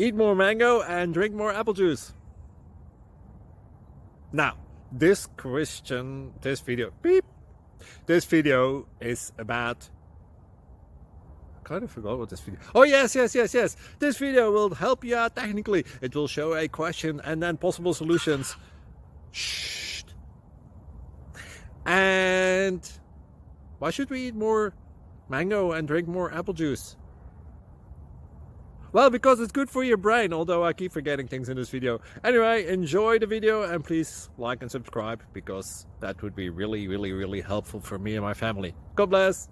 Eat more mango and drink more apple juice. Now, this video is about, I kind of forgot what this video. Oh yes. This video will help you out technically. It will show a question and then possible solutions. Shh. And why should we eat more mango and drink more apple juice? Well, because it's good for your brain, although I keep forgetting things in this video. Anyway, enjoy the video and please like and subscribe, because that would be really helpful for me and my family. God bless!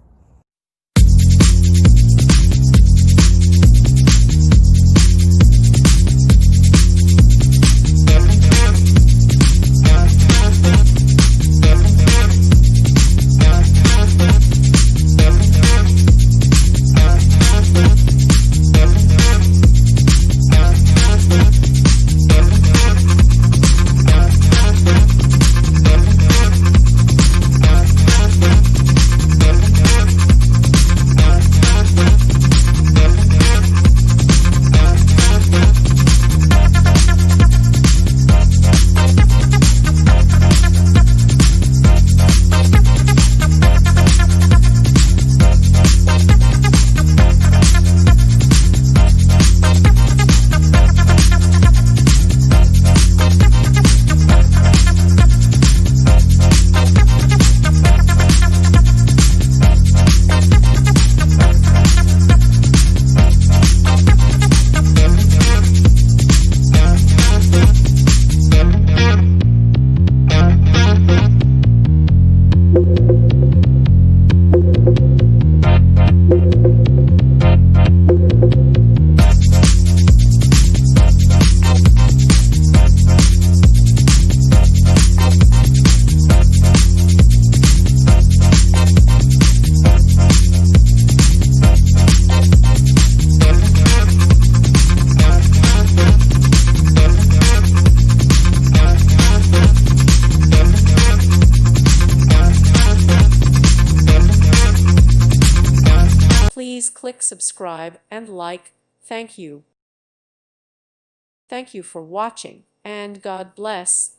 Please click subscribe and like. Thank you. Thank you for watching, and God bless.